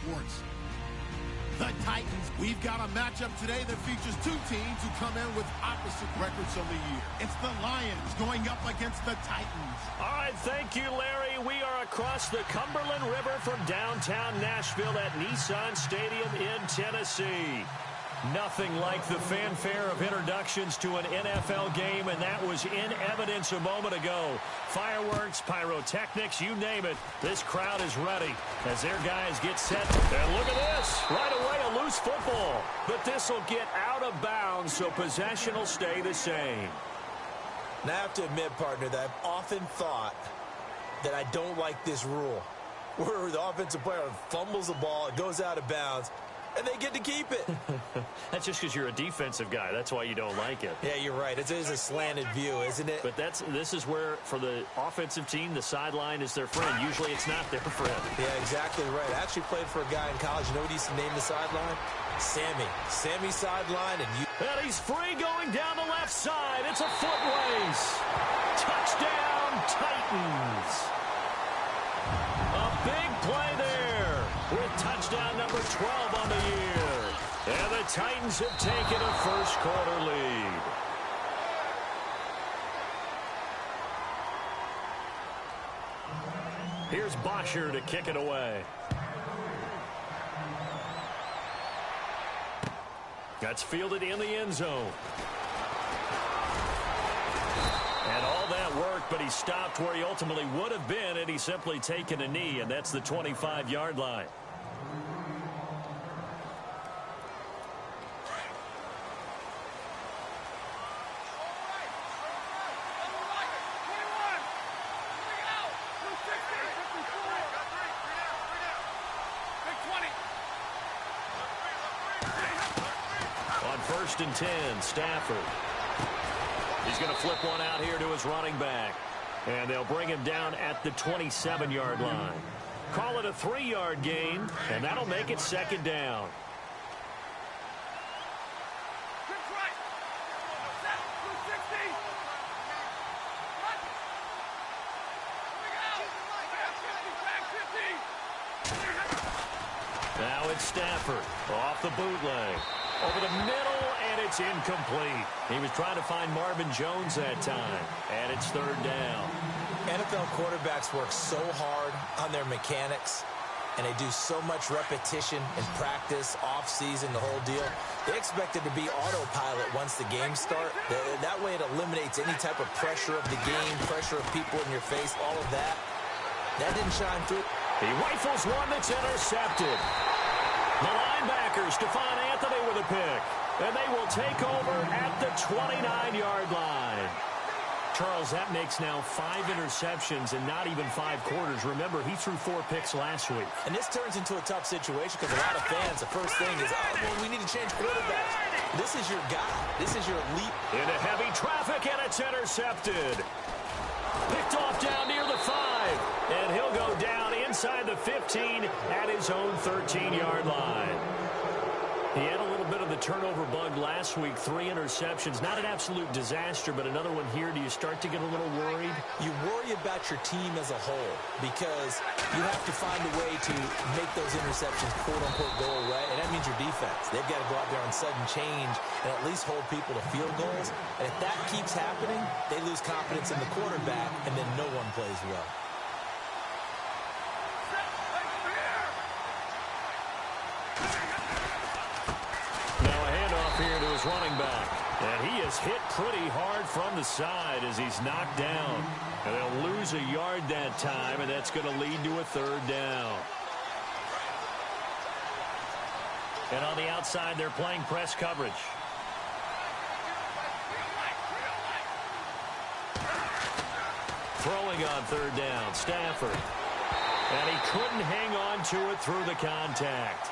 sports. The Titans, we've got a matchup today that features two teams who come in with opposite records on the year. It's the Lions going up against the Titans. All right, thank you, Larry. We are across the Cumberland River from downtown Nashville at Nissan Stadium in Tennessee. Nothing like the fanfare of introductions to an NFL game, and that was in evidence a moment ago. Fireworks, pyrotechnics, you name it. This crowd is ready as their guys get set. And look at this. Right away, a loose football. But this will get out of bounds, so possession will stay the same. Now, I have to admit, partner, that I've often thought that I don't like this rule, where the offensive player fumbles the ball, it goes out of bounds, and they get to keep it. That's just because you're a defensive guy. That's why you don't like it. Yeah, you're right. It is a slanted view, isn't it? But this is where, for the offensive team, the sideline is their friend. Usually it's not their friend. Yeah, exactly right. I actually played for a guy in college. You know what he used to name the sideline? Sammy. Sammy sideline. And he's free going down the left side. It's a foot race. Touchdown, Titans. A big play there with touchdown number 12 on the year. And the Titans have taken a first quarter lead. Here's Bosher to kick it away. That's fielded in the end zone. And all that work, but he stopped where he ultimately would have been, and he's simply taken a knee, and that's the 25-yard line. On 1st and 10, Stafford. He's going to flip one out here to his running back. And they'll bring him down at the 27-yard line. Call it a 3-yard gain, and that'll make it 2nd down. Now it's Stafford off the bootleg. Over the middle, and it's incomplete. He was trying to find Marvin Jones that time, and it's 3rd down. NFL quarterbacks work so hard on their mechanics, and they do so much repetition in practice, off-season, the whole deal. They expect it to be autopilot once the game starts. That way it eliminates any type of pressure of the game, pressure of people in your face, all of that. That didn't shine through. He rifles one that's intercepted. The linebacker, Stephon Anthony with a pick. And they will take over at the 29-yard line. Charles, that makes now 5 interceptions and not even 5 quarters. Remember, he threw 4 picks last week. And this turns into a tough situation because a lot of fans, the first thing is, oh, well, we need to change quarterbacks. This is your guy. This is your elite. Into heavy traffic, and it's intercepted. Picked off down near the 5. And he'll go down inside the 15 at his own 13-yard line. He had a little bit of the turnover bug last week, 3 interceptions. Not an absolute disaster, but another one here. Do you start to get a little worried? You worry about your team as a whole because you have to find a way to make those interceptions, quote-unquote, go away, and that means your defense. They've got to go out there on sudden change and at least hold people to field goals. And if that keeps happening, they lose confidence in the quarterback, and then no one plays well. Here to his running back. And he is hit pretty hard from the side as he's knocked down. And they'll lose a yard that time, and that's going to lead to a 3rd down. And on the outside, they're playing press coverage. Throwing on 3rd down, Stafford. And he couldn't hang on to it through the contact.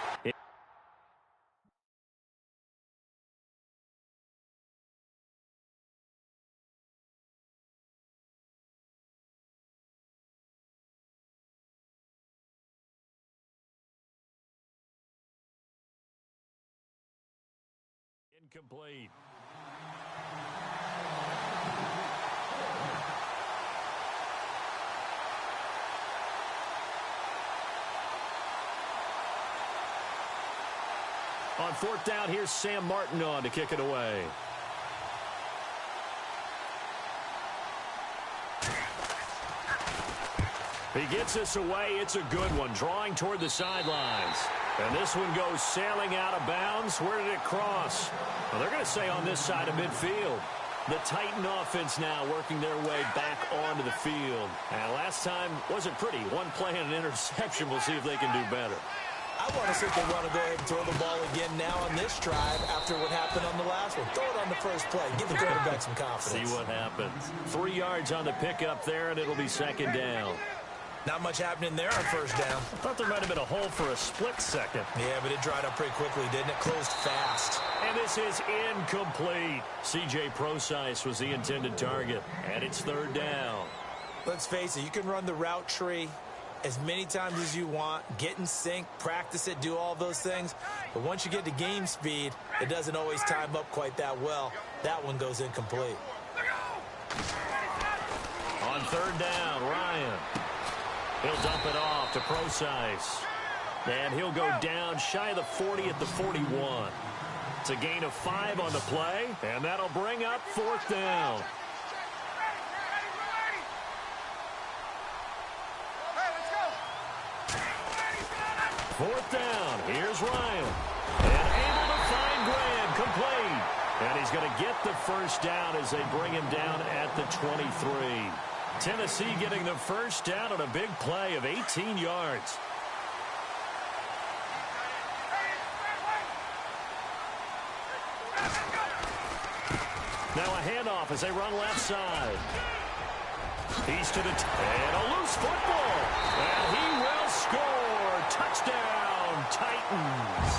Incomplete. On fourth down, here's Sam Martin on to kick it away. He gets this away. It's a good one, drawing toward the sidelines. And this one goes sailing out of bounds. Where did it cross? Well, they're going to say on this side of midfield. The Titan offense now working their way back onto the field. And last time wasn't pretty. One play and an interception. We'll see if they can do better. I want to see if they want to go ahead and throw the ball again now on this drive after what happened on the last one. Throw it on the first play. Give the quarterback some confidence. See what happens. 3 yards on the pickup there, and it'll be second down. Not much happening there on first down. I thought there might have been a hole for a split second. Yeah, but it dried up pretty quickly, didn't it? Closed fast. And this is incomplete. C.J. Procise was the intended target, and it's third down. Let's face it, you can run the route tree as many times as you want, get in sync, practice it, do all those things. But once you get to game speed, it doesn't always time up quite that well. That one goes incomplete. On third down, Ryan. He'll dump it off to Procise. And he'll go down shy of the 40 at the 41. It's a gain of 5 on the play, and that'll bring up fourth down. Fourth down, here's Ryan. And able to find Graham, complete. And he's going to get the first down as they bring him down at the 23. Tennessee getting the first down on a big play of 18 yards. Now a handoff as they run left side. He's to the and a loose football. And he will score. Touchdown, Titans.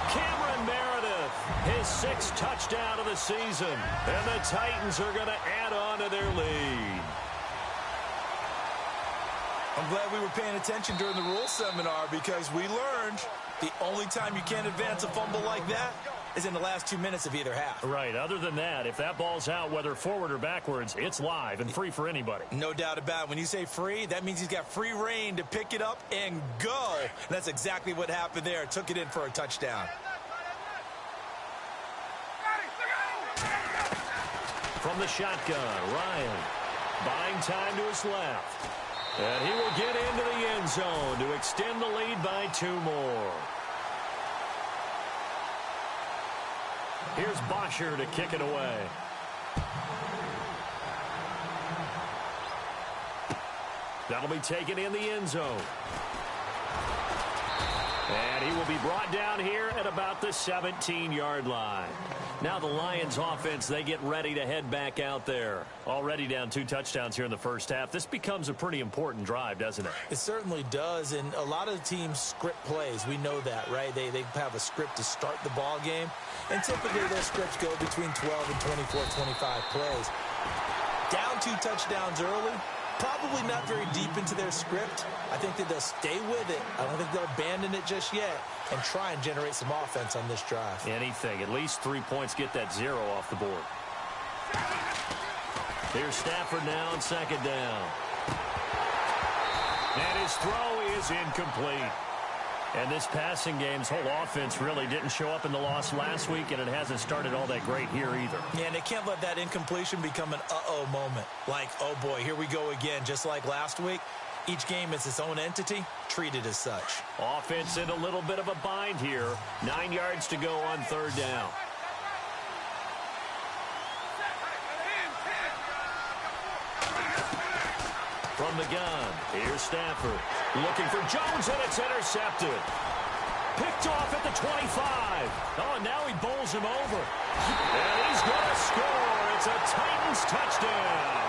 Cameron Meredith, his 6th touchdown of the season. And the Titans are going to add on to their lead. I'm glad we were paying attention during the rules seminar because we learned the only time you can't advance a fumble like that is in the last 2 minutes of either half. Right. Other than that, if that ball's out, whether forward or backwards, it's live and free for anybody. No doubt about it. When you say free, that means he's got free reign to pick it up and go. And that's exactly what happened there. Took it in for a touchdown. From the shotgun, Ryan buying time to his left. And he will get into the end zone to extend the lead by 2 more. Here's Bosher to kick it away. That'll be taken in the end zone. And he will be brought down here at about the 17-yard line. Now the Lions offense, they get ready to head back out there. Already down 2 touchdowns here in the first half. This becomes a pretty important drive, doesn't it? It certainly does, and a lot of teams script plays. We know that, right? They have a script to start the ball game, and typically those scripts go between 12 and 24, 25 plays. Down 2 touchdowns early, probably not very deep into their script. I think that they'll stay with it. I don't think they'll abandon it just yet and try and generate some offense on this drive. Anything. At least 3 points, get that 0 off the board. Here's Stafford now on second down. And his throw is incomplete. And this passing game's whole offense really didn't show up in the loss last week, and it hasn't started all that great here either. Yeah, and they can't let that incompletion become an uh-oh moment. Like, oh boy, here we go again. Just like last week, each game is its own entity, treated as such. Offense in a little bit of a bind here. 9 yards to go on third down. From the gun, here's Stafford. Looking for Jones, and it's intercepted. Picked off at the 25. Oh, and now he bowls him over. And he's going to score. It's a Titans touchdown.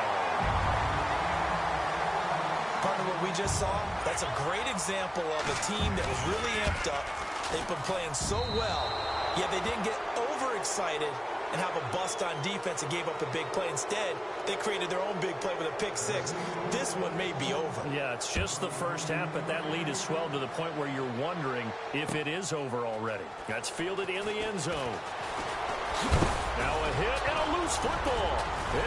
Part of what we just saw, that's a great example of a team that was really amped up. They've been playing so well, yet they didn't get overexcited and have a bust on defense and gave up a big play. Instead, they created their own big play with a pick 6. This one may be over. Yeah, it's just the first half, but that lead has swelled to the point where you're wondering if it is over already. That's fielded in the end zone. Now a hit and a loose football.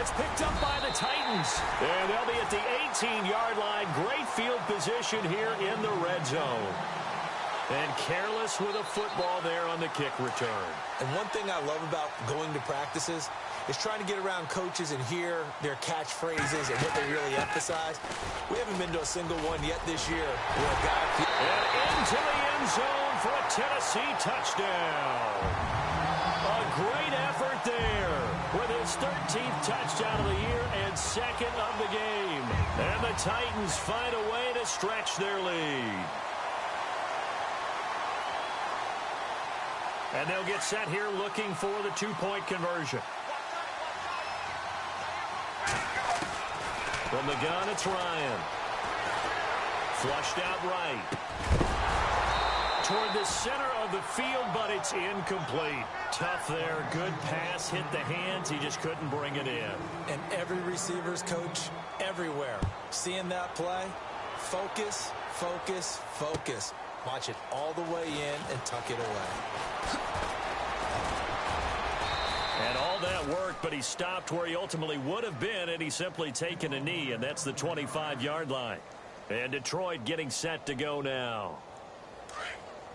It's picked up by the Titans. And they'll be at the 18-yard line. Great field position here in the red zone. And careless with a football there on the kick return. And one thing I love about going to practices is trying to get around coaches and hear their catchphrases and what they really emphasize. We haven't been to a single one yet this year where a guy... And into the end zone for a Tennessee touchdown. A great effort there with his 13th touchdown of the year and second of the game. And the Titans find a way to stretch their lead. And they'll get set here looking for the two-point conversion. From the gun, it's Ryan. Flushed out right. Toward the center of the field, but it's incomplete. Tough there. Good pass. Hit the hands. He just couldn't bring it in. And every receiver's coach everywhere. Seeing that play, focus, focus, focus. Watch it all the way in and tuck it away. And all that worked, but he stopped where he ultimately would have been, and he's simply taken a knee, and that's the 25-yard line. And Detroit getting set to go now.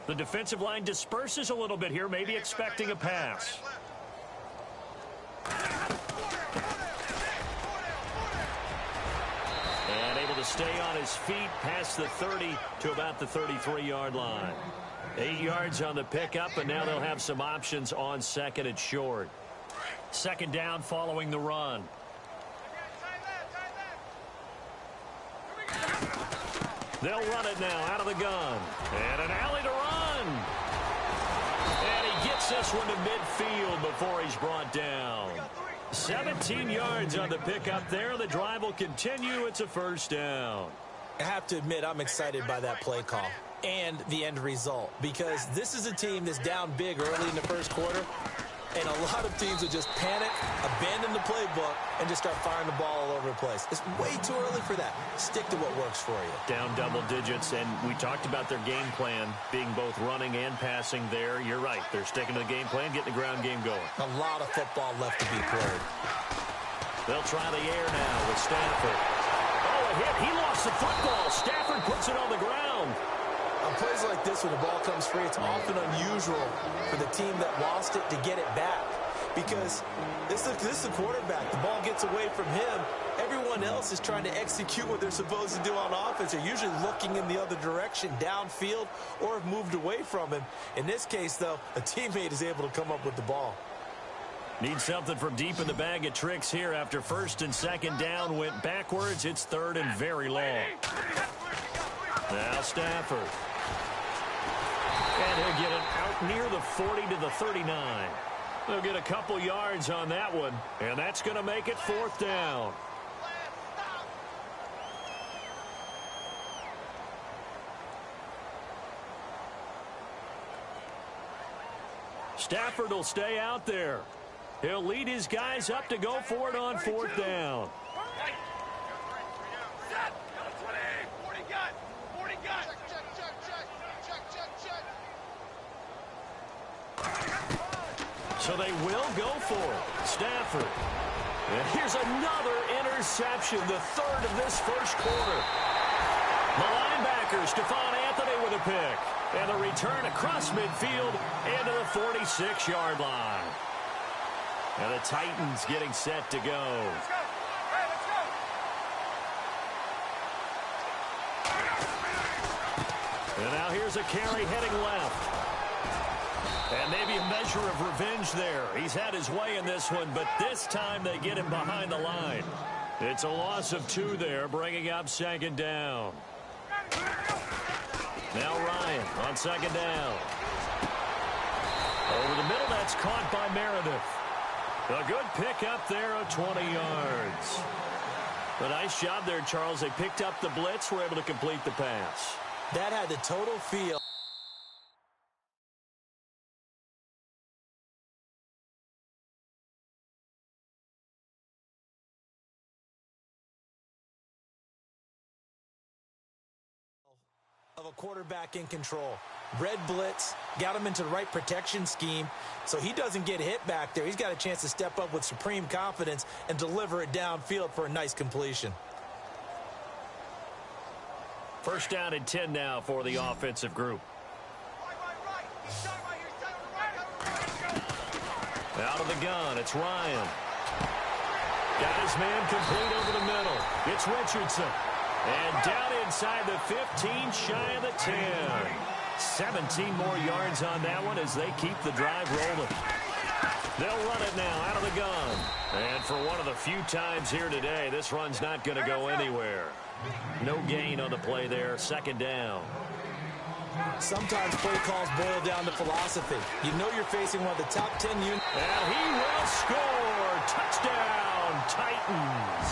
The defensive line disperses a little bit here, maybe expecting a pass. And able to stay on his feet past the 30 to about the 33-yard line. 8 yards on the pickup, and now they'll have some options on second and short. Second down following the run. They'll run it now out of the gun. And an alley to run. And he gets this one to midfield before he's brought down. 17 yards on the pickup there. The drive will continue. It's a first down. I have to admit, I'm excited by that play call and the end result, because this is a team that's down big early in the first quarter, and a lot of teams will just panic, abandon the playbook, and just start firing the ball all over the place. It's way too early for that. Stick to what works for you. Down double digits, and we talked about their game plan being both running and passing there. You're right. They're sticking to the game plan, getting the ground game going. A lot of football left to be played. They'll try the air now with Stafford. Oh, a hit. He lost the football. Stafford puts it on the ground. On plays like this, when the ball comes free, it's often unusual for the team that lost it to get it back, because this is the quarterback. The ball gets away from him. Everyone else is trying to execute what they're supposed to do on offense. They're usually looking in the other direction, downfield, or have moved away from him. In this case, though, a teammate is able to come up with the ball. Need something from deep in the bag of tricks here. After first and second down went backwards, it's third and very long. Now Stafford. And he'll get it out near the 40 to the 39. They'll get a couple yards on that one, and that's going to make it fourth down. Stafford will stay out there. He'll lead his guys up to go for it on fourth down. So they will go for it. Stafford. And here's another interception, the third of this first quarter. The linebacker, Stephon Anthony, with a pick. And the return across midfield into the 46-yard line. And the Titans getting set to go. And now here's a carry heading left. And maybe a measure of revenge there. He's had his way in this one, but this time they get him behind the line. It's a loss of 2 there, bringing up second down. Now Ryan on second down. Over the middle, that's caught by Meredith. A good pick up there of 20 yards. A nice job there, Charles. They picked up the blitz, were able to complete the pass. That had the total feel of a quarterback in control. Red blitz, got him into the right protection scheme, so he doesn't get hit back there. He's got a chance to step up with supreme confidence and deliver it downfield for a nice completion. First down and 10 now for the offensive group. Out of the gun, it's Ryan. Got his man complete over the middle. It's Richardson. And down inside the 15, shy of the 10. 17 more yards on that one as they keep the drive rolling. They'll run it now out of the gun. And for one of the few times here today, this run's not going to go anywhere. No gain on the play there. Second down. Sometimes play calls boil down to philosophy. You know you're facing one of the top 10 units. And he will score. Touchdown, Titans.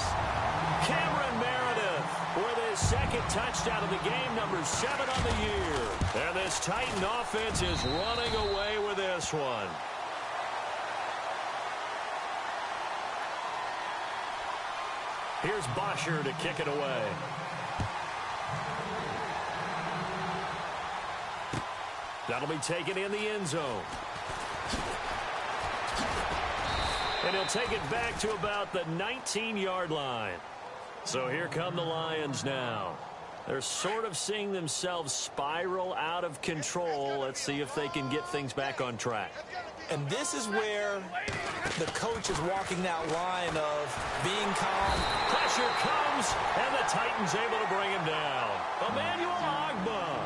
Cameron Meredith with his second touchdown of the game, number 7 on the year. And this Titan offense is running away with this one. Here's Bosher to kick it away. That'll be taken in the end zone. And he'll take it back to about the 19-yard line. So here come the Lions now. They're sort of seeing themselves spiral out of control. Let's see if they can get things back on track. And this is where the coach is walking that line of being calm. Pressure comes, and the Titans able to bring him down. Emmanuel Ogbah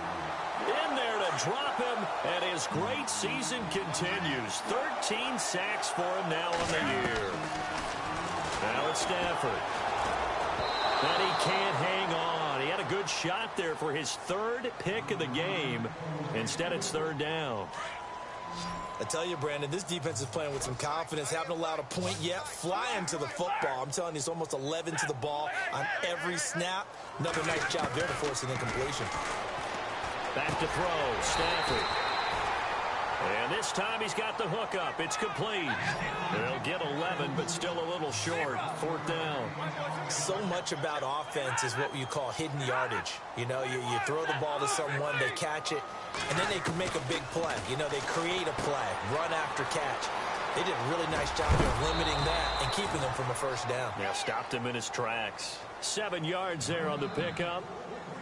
in there to drop him, and his great season continues. 13 sacks for him now on the year. Now it's Stafford. And he can't hang on. He had a good shot there for his third pick of the game. Instead, it's third down. I tell you, Brandon, this defense is playing with some confidence. Haven't allowed a point yet. Flying to the football. I'm telling you, it's almost 11 to the ball on every snap. Another nice job there to force an incompletion. Back to throw, Stafford. And this time he's got the hook up. It's complete. They'll get 11, but still a little short. Fourth down. So much about offense is what you call hidden yardage. You know, you throw the ball to someone, they catch it, and then they can make a big play. You know, they create a play, run after catch. They did a really nice job of limiting that and keeping him from a first down. Yeah, stopped him in his tracks. 7 yards there on the pickup.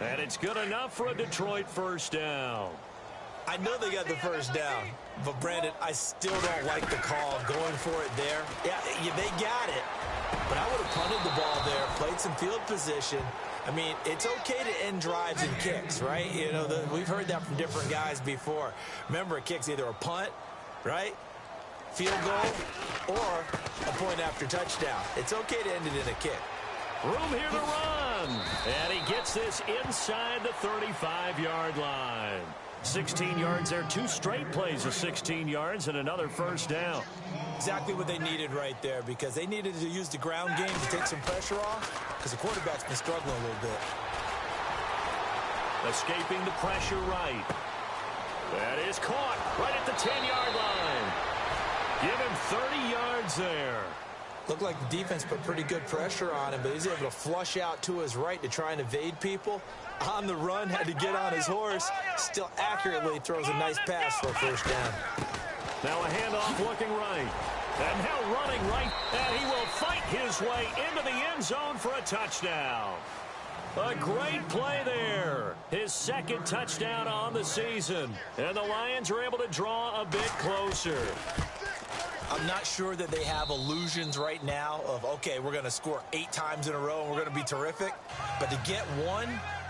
And it's good enough for a Detroit first down. I know they got the first down, but Brandon, I still don't like the call going for it there. Yeah, they got it, but I would have punted the ball there, played some field position. I mean, it's okay to end drives and kicks, right? You know, we've heard that from different guys before. Remember, a kick's either a punt, right, field goal, or a point after touchdown. It's okay to end it in a kick. Room here to run. And he gets this inside the 35-yard line. 16 yards there, 2 straight plays of 16 yards and another first down. Exactly what they needed right there, because they needed to use the ground game to take some pressure off, because the quarterback's been struggling a little bit. Escaping the pressure right. That is caught right at the 10-yard line. Give him 30 yards there. Looked like the defense put pretty good pressure on him, but he's able to flush out to his right to try and evade people. On the run, had to get on his horse. Still accurately throws a nice pass for a first down. Now a handoff looking right. And now running right. And he will fight his way into the end zone for a touchdown. A great play there. His second touchdown on the season. And the Lions are able to draw a bit closer. I'm not sure that they have illusions right now of, okay, we're going to score 8 times in a row and we're going to be terrific. But to get one,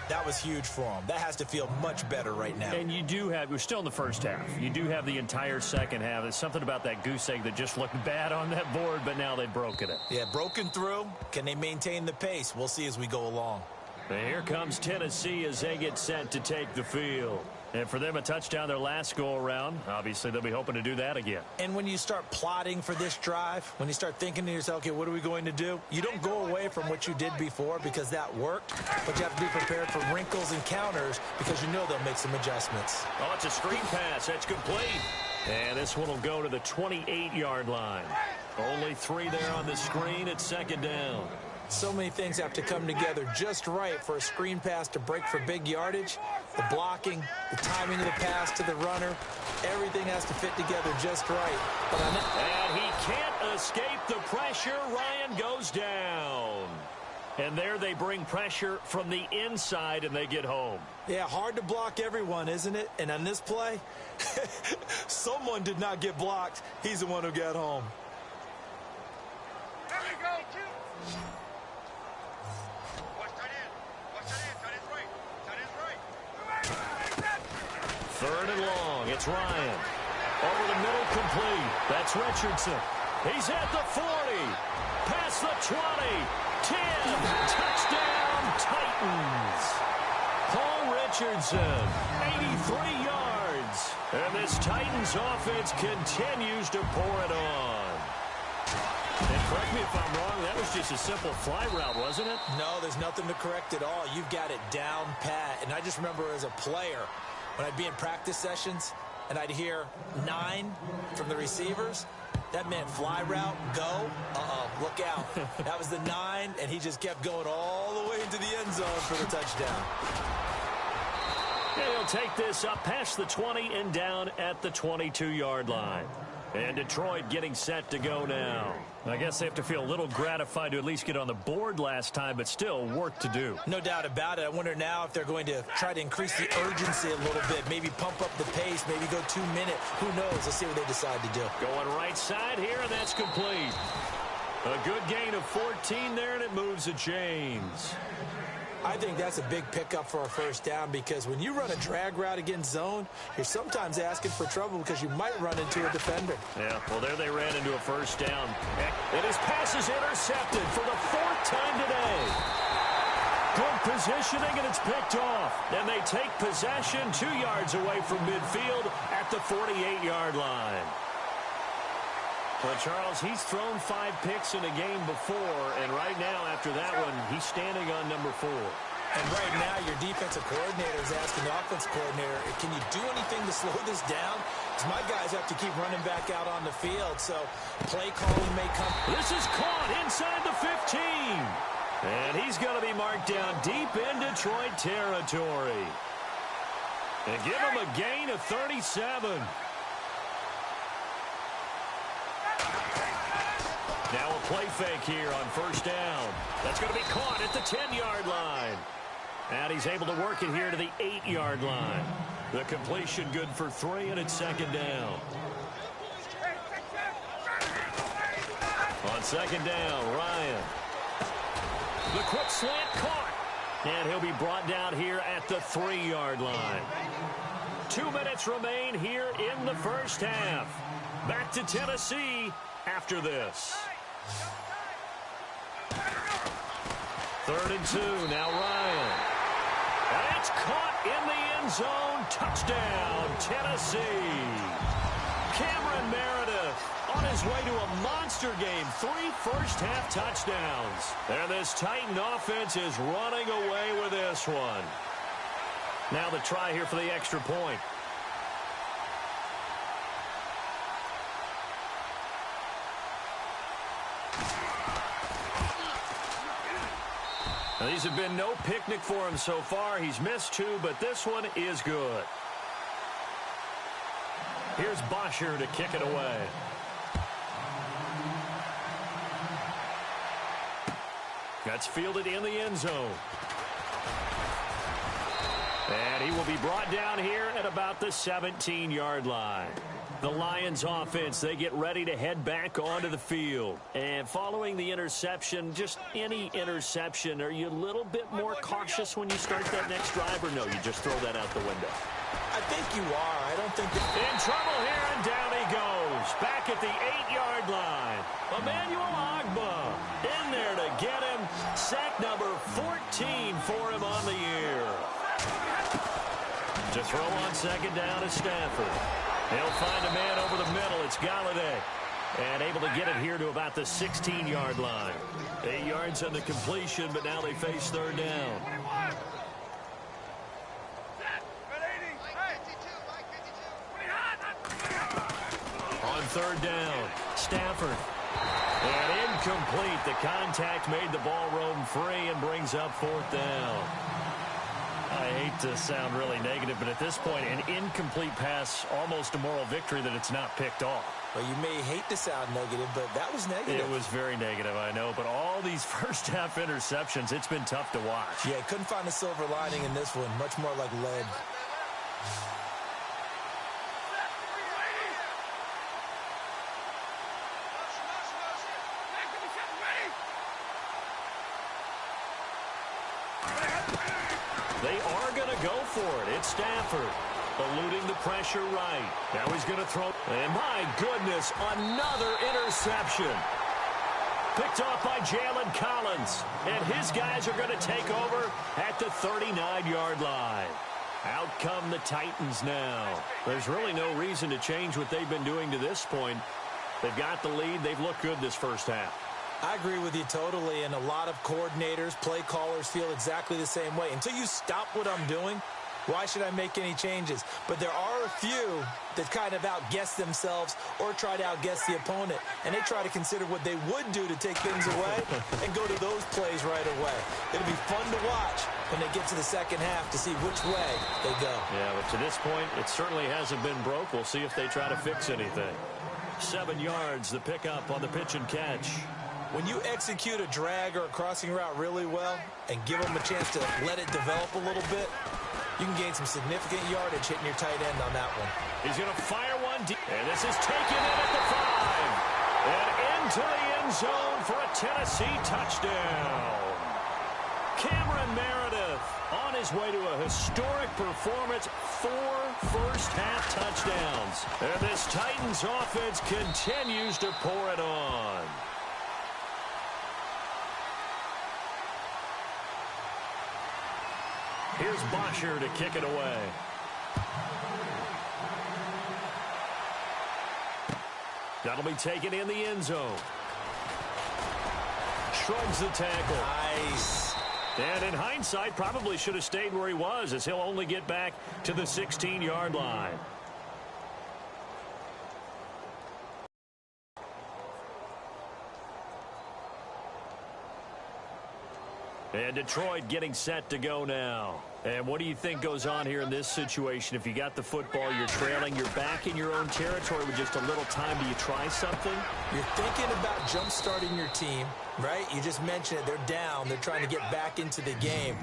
that was huge for them. That has to feel much better right now. And you do have, we're still in the first half. You do have the entire second half. There's something about that goose egg that just looked bad on that board, but now they've broken it. Yeah, broken through. Can they maintain the pace? We'll see as we go along. And here comes Tennessee as they get set to take the field. And for them, a touchdown their last go-around. Obviously, they'll be hoping to do that again. And when you start plotting for this drive, when you start thinking to yourself, okay, what are we going to do? You don't go away from what you did before because that worked, but you have to be prepared for wrinkles and counters because you know they'll make some adjustments. Oh, it's a screen pass. That's complete. And this one will go to the 28-yard line. Only 3 there on the screen at second down. So many things have to come together just right for a screen pass to break for big yardage. The blocking, the timing of the pass to the runner, everything has to fit together just right. And he can't escape the pressure. Ryan goes down. And there they bring pressure from the inside, and they get home. Yeah, hard to block everyone, isn't it? And on this play, someone did not get blocked. He's the one who got home. There we go. Third and long. It's Ryan. Over the middle, complete. That's Richardson. He's at the 40. Past the 20. 10. Touchdown, Titans. Paul Richardson, 83 yards. And this Titans offense continues to pour it on. And correct me if I'm wrong, that was just a simple fly route, wasn't it? No, there's nothing to correct at all. You've got it down pat. And I just remember as a player, when I'd be in practice sessions and I'd hear 9 from the receivers, that meant fly route, go, look out. That was the 9, and he just kept going all the way into the end zone for the touchdown. And he'll take this up past the 20 and down at the 22-yard line. And Detroit getting set to go now. I guess they have to feel a little gratified to at least get on the board last time, but still work to do. No doubt about it. I wonder now if they're going to try to increase the urgency a little bit, maybe pump up the pace, maybe go 2 minute. Who knows? Let's see what they decide to do. Going right side here, and that's complete. A good gain of 14 there, and it moves the chains. I think that's a big pickup for a first down because when you run a drag route against zone, you're sometimes asking for trouble because you might run into a defender. Yeah, well, there they ran into a first down. And his pass is intercepted for the 4th time today. Good positioning, and it's picked off. And they take possession 2 yards away from midfield at the 48-yard line. Well, Charles, he's thrown 5 picks in a game before, and right now, after that one, he's standing on number 4. And right now, your defensive coordinator is asking the offensive coordinator, can you do anything to slow this down? Because my guys have to keep running back out on the field, so play calling may come. This is caught inside the 15. And he's going to be marked down deep in Detroit territory. And give him a gain of 37. Now a play fake here on first down. That's going to be caught at the 10-yard line. And he's able to work it here to the 8-yard line. The completion good for 3, and it's second down. On second down, Ryan. The quick slant caught. And he'll be brought down here at the 3-yard line. 2 minutes remain here in the first half. Back to Tennessee after this. 3rd and 2, now Ryan. And it's caught in the end zone. Touchdown, Tennessee. Cameron Meredith on his way to a monster game. 3 first-half touchdowns. And this Titan offense is running away with this one. Now the try here for the extra point. Now, these have been no picnic for him so far. He's missed 2, but this one is good. Here's Bosher to kick it away. That's fielded in the end zone. And he will be brought down here at about the 17-yard line. The Lions offense, they get ready to head back onto the field. And following the interception, just any interception, are you a little bit more cautious when you start that next drive, or no, you just throw that out the window? I think you are. I don't think that... In trouble here, and down he goes. Back at the 8-yard line. Emmanuel Ogbah in there to get him. Sack number 14 for him on the year. To throw on second down is Stafford. He'll find a man over the middle. It's Galladay. And able to get it here to about the 16-yard line. 8 yards on the completion, but now they face third down. On third down, Stafford. And incomplete. The contact made the ball roam free and brings up fourth down. I hate to sound really negative, but at this point, an incomplete pass, almost a moral victory that it's not picked off. Well, you may hate to sound negative, but that was negative. It was very negative, I know. But all these first-half interceptions, it's been tough to watch. Yeah, couldn't find a silver lining in this one. Much more like lead. They are going to go for it. It's Stafford. Eluding the pressure right. Now he's going to throw. And my goodness, another interception. Picked off by Jalen Collins. And his guys are going to take over at the 39-yard line. Out come the Titans now. There's really no reason to change what they've been doing to this point. They've got the lead. They've looked good this first half. I agree with you totally, and a lot of coordinators, play callers feel exactly the same way. Until you stop what I'm doing, why should I make any changes? But there are a few that kind of outguess themselves or try to outguess the opponent, and they try to consider what they would do to take things away and go to those plays right away. It'll be fun to watch when they get to the second half to see which way they go. Yeah, but to this point, it certainly hasn't been broke. We'll see if they try to fix anything. 7 yards, the pickup on the pitch and catch. When you execute a drag or a crossing route really well and give them a chance to let it develop a little bit, you can gain some significant yardage hitting your tight end on that one. He's going to fire one deep. And this is taken in at the 5. And into the end zone for a Tennessee touchdown. Cameron Meredith on his way to a historic performance. 4 first-half touchdowns. And this Titans offense continues to pour it on. Here's Bosher to kick it away. That'll be taken in the end zone. Shrugs the tackle. Nice. And in hindsight, probably should have stayed where he was, as he'll only get back to the 16-yard line. And Detroit getting set to go now. And what do you think goes on here in this situation? If you got the football, you're trailing, you're back in your own territory with just a little time. Do you try something? You're thinking about jump-starting your team, right? You just mentioned it. They're down. They're trying to get back into the game.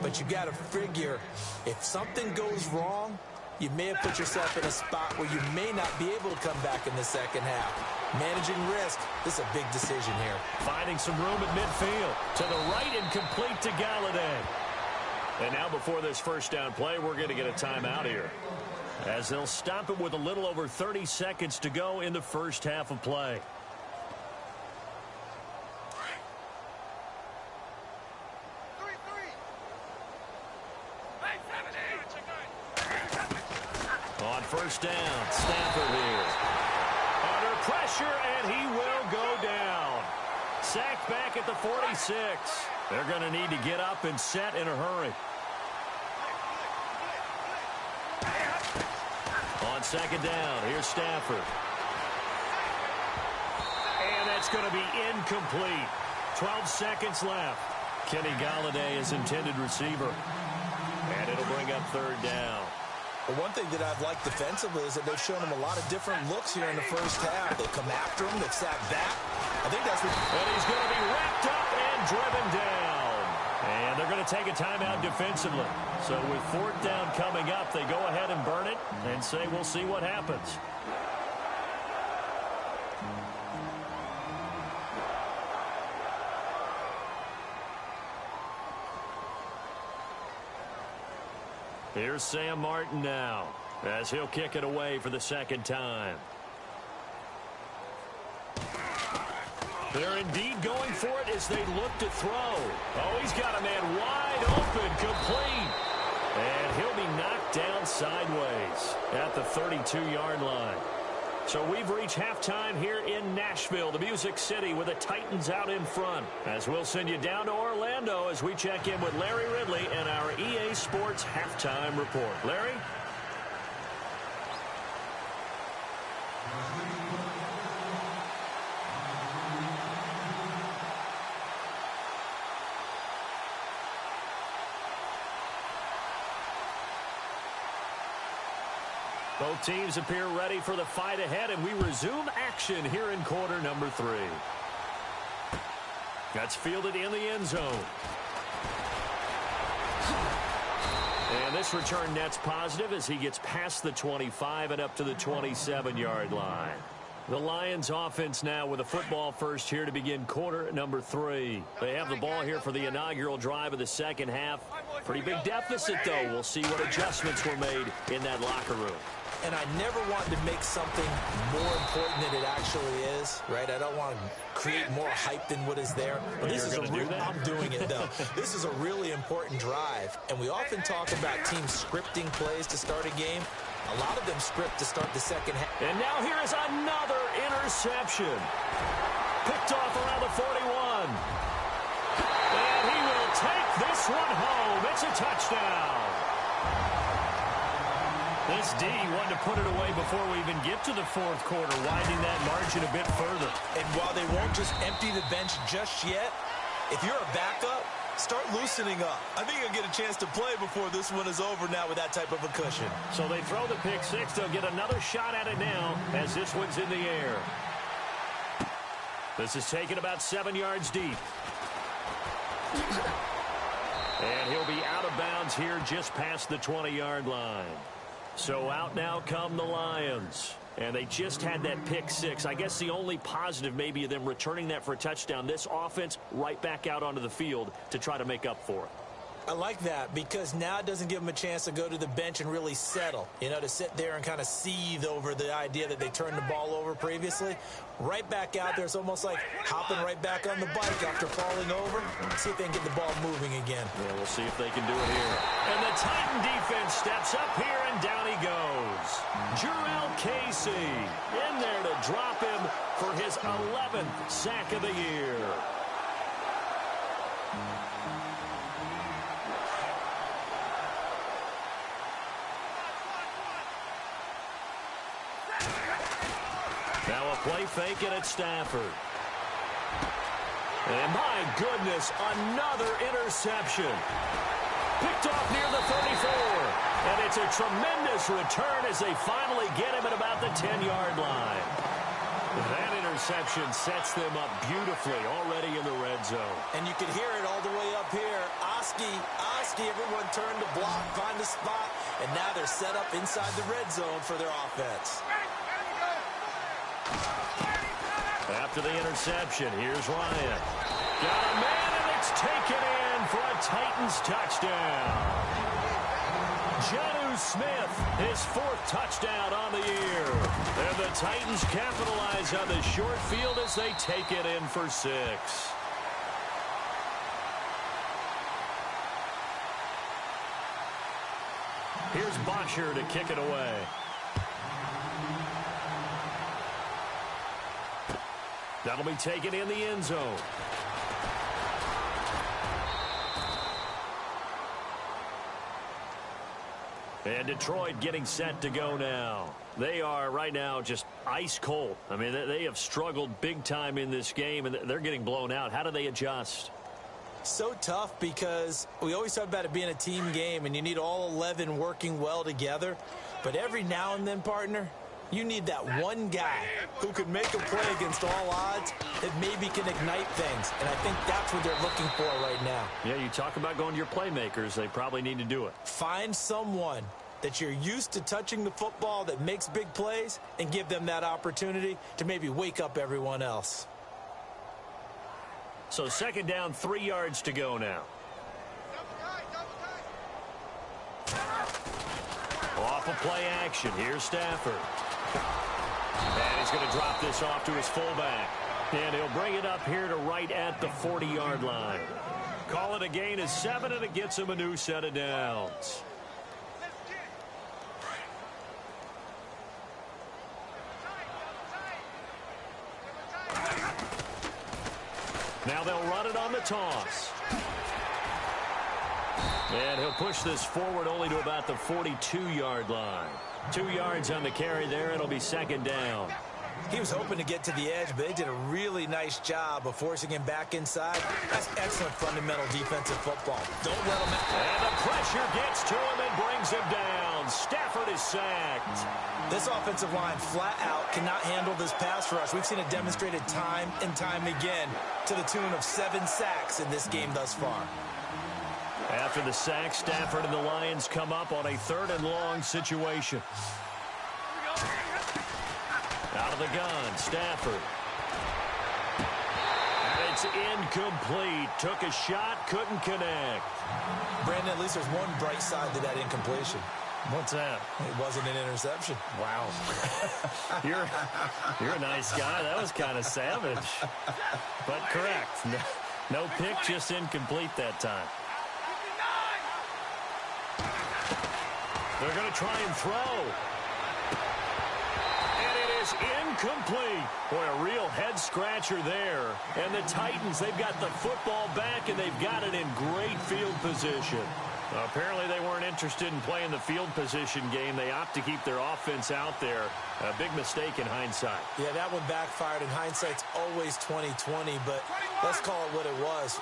But you got to figure, if something goes wrong, you may have put yourself in a spot where you may not be able to come back in the second half. Managing risk, this is a big decision here. Finding some room at midfield. To the right and complete to Galladay. And now before this first down play, we're going to get a timeout here, as they'll stop it with a little over 30 seconds to go in the first half of play. On first down, Stafford here. Under pressure, and he will go down. Sacked back at the 46. They're going to need to get up and set in a hurry. On second down, here's Stafford. And that's going to be incomplete. 12 seconds left. Kenny Galladay is intended receiver. And it'll bring up third down. Well, one thing that I've liked defensively is that they've shown him a lot of different looks here in the first half. They've come after him. They've sat back. I think that's what... And he's going to be wrapped up and driven down. And they're going to take a timeout defensively. So with fourth down coming up, they go ahead and burn it and say we'll see what happens. Here's Sam Martin now, as he'll kick it away for the second time. They're indeed going for it as they look to throw. Oh, he's got a man wide open, complete. And he'll be knocked down sideways at the 32-yard line. So we've reached halftime here in Nashville, the Music City, with the Titans out in front. As we'll send you down to Orlando as we check in with Larry Ridley and our EA Sports Halftime Report. Larry? Both teams appear ready for the fight ahead, and we resume action here in quarter number 3. That's fielded in the end zone. And this return net's positive as he gets past the 25 and up to the 27-yard line. The Lions offense now with a football first here to begin quarter number 3. They have the ball here for the inaugural drive of the second half. Pretty big deficit, though. We'll see what adjustments were made in that locker room. And I never wanted to make something more important than it actually is, right? I don't want to create more hype than what is there. But this is I'm doing it, though. This is a really important drive. And we often talk about teams scripting plays to start a game. A lot of them script to start the second half. And now here is another interception. Picked off around the 41. And he will take this one home. It's a touchdown. This D wanted to put it away before we even get to the fourth quarter, widening that margin a bit further. And while they won't just empty the bench just yet, if you're a backup, start loosening up. I think you'll get a chance to play before this one is over now with that type of a cushion. So they throw the pick six. They'll get another shot at it now as this one's in the air. This is taken about 7 yards deep. And he'll be out of bounds here just past the 20-yard line. So out now come the Lions. And they just had that pick six. I guess the only positive maybe of them returning that for a touchdown. This offense right back out onto the field to try to make up for it. I like that because now it doesn't give them a chance to go to the bench and really settle. You know, to sit there and kind of seethe over the idea that they turned the ball over previously. Right back out there. It's almost like hopping right back on the bike after falling over. See if they can get the ball moving again. Yeah, we'll see if they can do it here. And the Titan defense steps up here, and down he goes. Jarrell Casey in there to drop him for his 11th sack of the year. Now a play fake, and it's Stafford. And my goodness, another interception. Picked off near the 34. And it's a tremendous return as they finally get him at about the 10-yard line. That interception sets them up beautifully already in the red zone. And you can hear it all the way up here. Oski, everyone turned to block, find a spot, and now they're set up inside the red zone for their offense. After the interception, here's Ryan. Got a man, and it's taken in for a Titans touchdown. Jonnu Smith, his 4th touchdown on the year. And the Titans capitalize on the short field as they take it in for 6. Here's Bosher to kick it away. That'll be taken in the end zone. And Detroit getting set to go now. They are right now just ice cold. I mean, they have struggled big time in this game, and they're getting blown out. How do they adjust? So tough because we always talk about it being a team game, and you need all 11 working well together. But every now and then, partner, you need that one guy who can make a play against all odds that maybe can ignite things. And I think that's what they're looking for right now. Yeah, you talk about going to your playmakers. They probably need to do it. Find someone that you're used to touching the football that makes big plays and give them that opportunity to maybe wake up everyone else. So 2nd down, 3 yards to go now. Off of play action. Here's Stafford. And he's going to drop this off to his fullback. And he'll bring it up here to right at the 40-yard line. Call it a gain of 7, and it gets him a new set of downs. Now they'll run it on the toss. And he'll push this forward only to about the 42-yard line. 2 yards on the carry there. It'll be 2nd down. He was hoping to get to the edge, but they did a really nice job of forcing him back inside. That's excellent fundamental defensive football. Don't let him out. And the pressure gets to him and brings him down. and Stafford is sacked. This offensive line flat out cannot handle this pass rush. We've seen it demonstrated time and time again to the tune of 7 sacks in this game thus far. After the sack, Stafford and the Lions come up on a 3rd and long situation. Out of the gun, Stafford. And it's incomplete. Took a shot, couldn't connect. Brandon, at least there's one bright side to that incompletion. What's that? It wasn't an interception. Wow. You're a nice guy. That was kind of savage. But correct. No pick, just incomplete that time. They're going to try and throw. And it is incomplete. Boy, a real head-scratcher there. And the Titans, they've got the football back, and they've got it in great field position. Apparently, they weren't interested in playing the field position game. They opt to keep their offense out there. A big mistake in hindsight. Yeah, that one backfired. In hindsight's always 20/20, but let's call it what it was.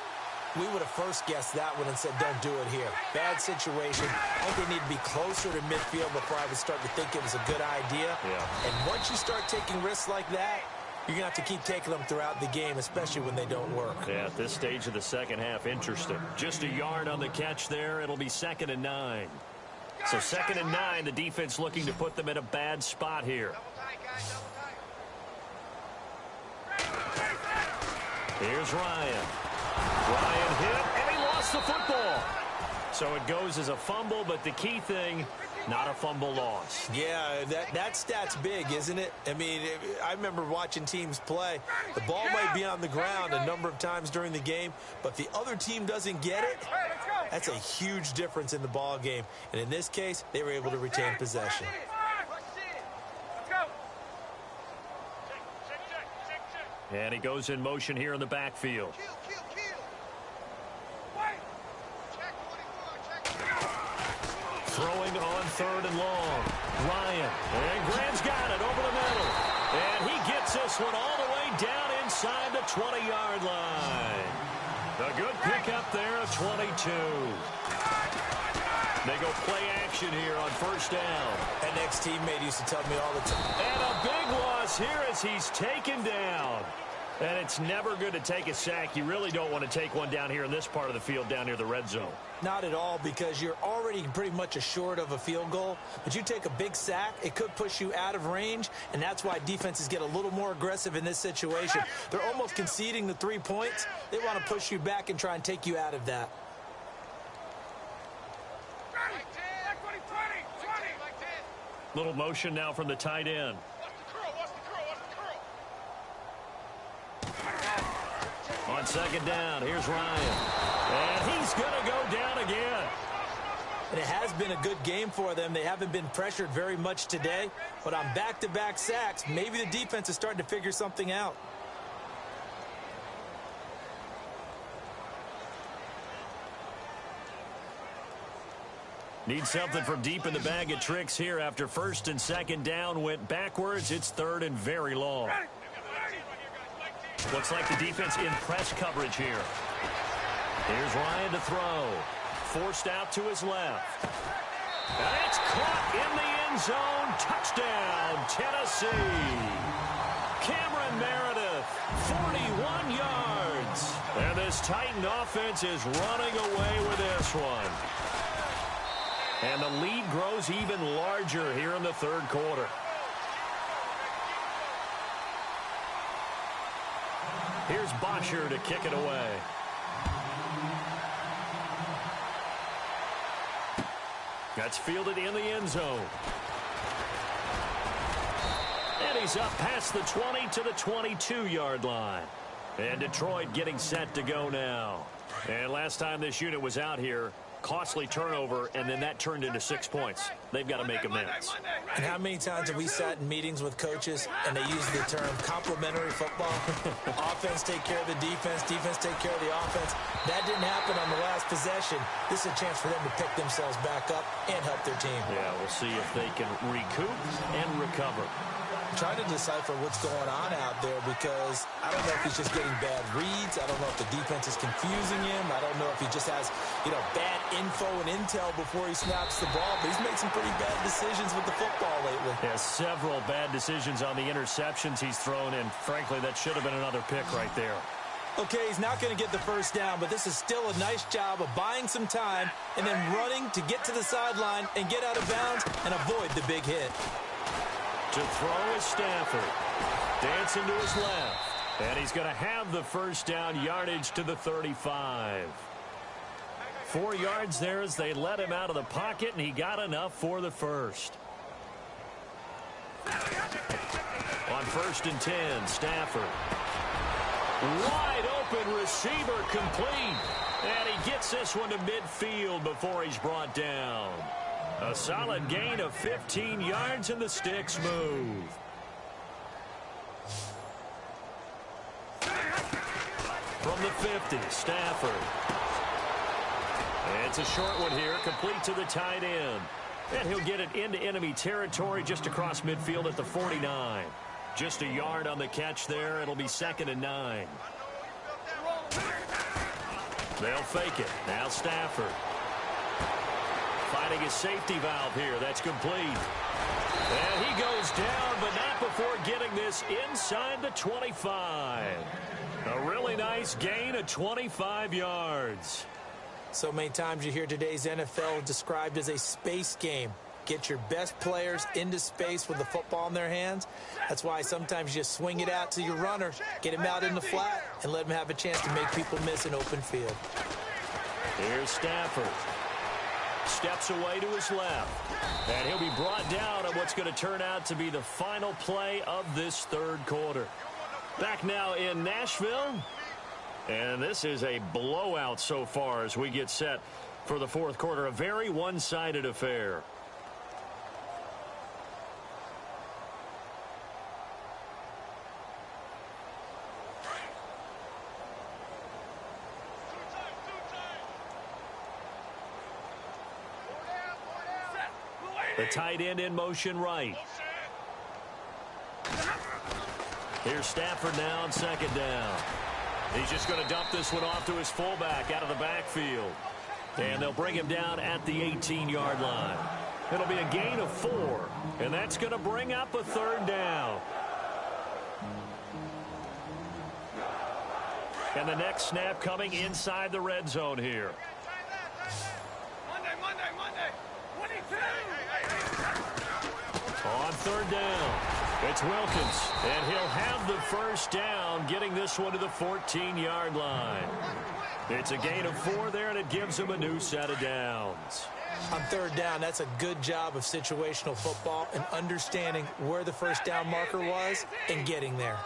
We would have first guessed that one and said, don't do it here. Bad situation. I think they need to be closer to midfield before I would start to think it was a good idea. Yeah. And once you start taking risks like that, you're going to have to keep taking them throughout the game, especially when they don't work. Yeah, at this stage of the second half, interesting. Just a yard on the catch there. It'll be 2nd and 9. So 2nd and 9, the defense looking to put them in a bad spot here. Here's Ryan. Ryan hit, and he lost the football. So it goes as a fumble, but the key thing, not a fumble loss. Yeah, that stat's big, isn't it? I mean, I remember watching teams play. The ball might be on the ground a number of times during the game, but if the other team doesn't get it, that's a huge difference in the ball game. And in this case, they were able to retain possession. And he goes in motion here in the backfield. Throwing on 3rd and long. Ryan. And Graham's got it over the middle. And he gets this one all the way down inside the 20-yard line. A good pickup there of 22. They go play action here on 1st down. That next teammate used to tell me all the time. And a big loss here as he's taken down. And it's never good to take a sack. You really don't want to take one down here in this part of the field down near the red zone. Not at all, because you're already pretty much assured of a field goal. But you take a big sack, it could push you out of range, and that's why defenses get a little more aggressive in this situation. They're almost conceding the 3 points. They want to push you back and try and take you out of that. Little motion now from the tight end. On 2nd down, here's Ryan. And he's going to go down again. And it has been a good game for them. They haven't been pressured very much today. But on back-to-back sacks, maybe the defense is starting to figure something out. Need something from deep in the bag of tricks here after 1st and 2nd down went backwards. It's 3rd and very long. Looks like the defense in press coverage here. Here's Ryan to throw. Forced out to his left. And it's caught in the end zone. Touchdown, Tennessee. Cameron Meredith, 41 yards. And this Titan offense is running away with this one. And the lead grows even larger here in the 3rd quarter. Here's Bosher to kick it away. That's fielded in the end zone. And he's up past the 20 to the 22-yard line. And Detroit getting set to go now. And last time this unit was out here, costly turnover, and then that turned into 6 points. They've got to make amends. And how many times have we sat in meetings with coaches and they use the term complementary football? Offense take care of the defense, defense take care of the offense. That didn't happen on the last possession. This is a chance for them to pick themselves back up and help their team. Yeah, we'll see if they can recoup and recover. I'm trying to decipher what's going on out there, because I don't know if he's just getting bad reads. I don't know if the defense is confusing him. I don't know if he just has, bad info and intel before he snaps the ball. But he's made some pretty pretty bad decisions with the football lately. Yeah, several bad decisions on the interceptions he's thrown, and frankly, that should have been another pick right there. Okay, he's not going to get the first down, but this is still a nice job of buying some time and then running to get to the sideline and get out of bounds and avoid the big hit. To throw is Stafford. Dancing to his left. And he's going to have the first down, yardage to the 35. 4 yards there as they let him out of the pocket, and he got enough for the first. On 1st and 10, Stafford. Wide open receiver complete. And he gets this one to midfield before he's brought down. A solid gain of 15 yards, and the sticks move. From the 50, Stafford. It's a short one here, complete to the tight end. And he'll get it into enemy territory just across midfield at the 49. Just a yard on the catch there. It'll be 2nd and 9. They'll fake it. Now Stafford. Finding his safety valve here. That's complete. And he goes down, but not before getting this inside the 25. A really nice gain of 25 yards. So many times you hear today's NFL described as a space game. Get your best players into space with the football in their hands. That's why sometimes you just swing it out to your runner, get him out in the flat, and let him have a chance to make people miss an open field. Here's Stafford. Steps away to his left. And he'll be brought down on what's going to turn out to be the final play of this 3rd quarter. Back now in Nashville. And this is a blowout so far as we get set for the 4th quarter. A very one-sided affair. The tight end in motion right. Here's Stafford now on 2nd down. He's just going to dump this one off to his fullback out of the backfield. And they'll bring him down at the 18-yard line. It'll be a gain of 4. And that's going to bring up a 3rd down. And the next snap coming inside the red zone here. Monday. 22. On 3rd down, it's Wilkins, and he'll have the first down, getting this one to the 14-yard line. It's a gain of 4 there, and it gives him a new set of downs. On 3rd down, that's a good job of situational football and understanding where the first down marker was and getting there.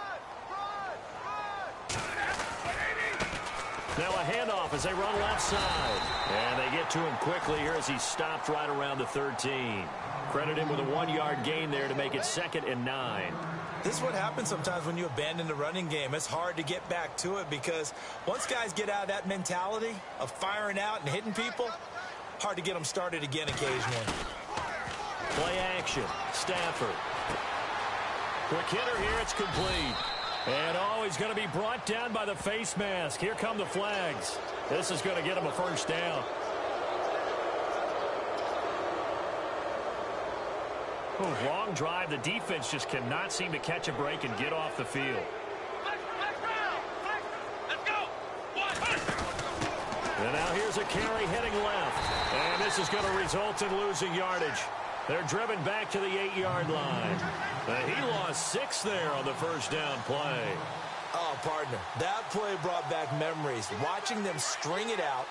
Now a handoff as they run left side. And they get to him quickly here as he stopped right around the 13. Credit him with a 1-yard gain there to make it 2nd and 9. This is what happens sometimes when you abandon the running game. It's hard to get back to it because once guys get out of that mentality of firing out and hitting people, hard to get them started again occasionally. Play action. Stafford. Quick hitter here. It's complete. And he's going to be brought down by the face mask. Here come the flags. This is going to get him a first down. Long drive. The defense just cannot seem to catch a break and get off the field. Let's go. And now here's a carry heading left. And this is going to result in losing yardage. They're driven back to the 8-yard line. He lost 6 there on the first down play. Oh, partner, that play brought back memories. Watching them string it out,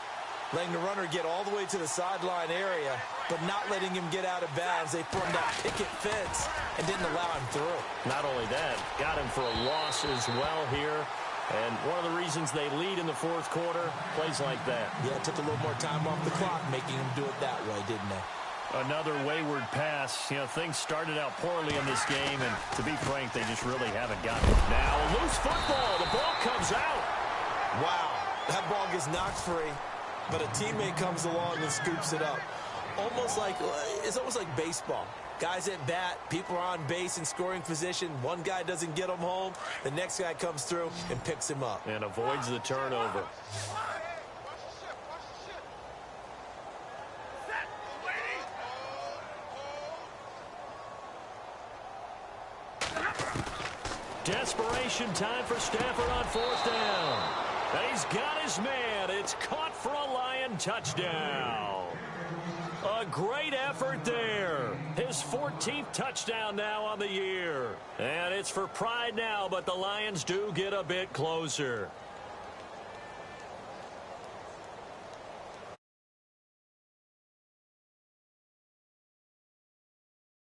letting the runner get all the way to the sideline area, but not letting him get out of bounds. They formed that picket fence and didn't allow him through. Not only that, got him for a loss as well here. And one of the reasons they lead in the 4th quarter, plays like that. Yeah, it took a little more time off the clock, making him do it that way, didn't they? Another wayward pass. You know, things started out poorly in this game, and to be frank, they just really haven't gotten it. Now, a loose football. The ball comes out. Wow, that ball gets knocked free, but a teammate comes along and scoops it up. It's almost like baseball. Guys at bat, people are on base in scoring position. One guy doesn't get him home. The next guy comes through and picks him up. And avoids the turnover. Desperation time for Stafford on 4th down. And he's got his man. It's caught for a Lion touchdown. A great effort there. His 14th touchdown now on the year. And it's for pride now, but the Lions do get a bit closer.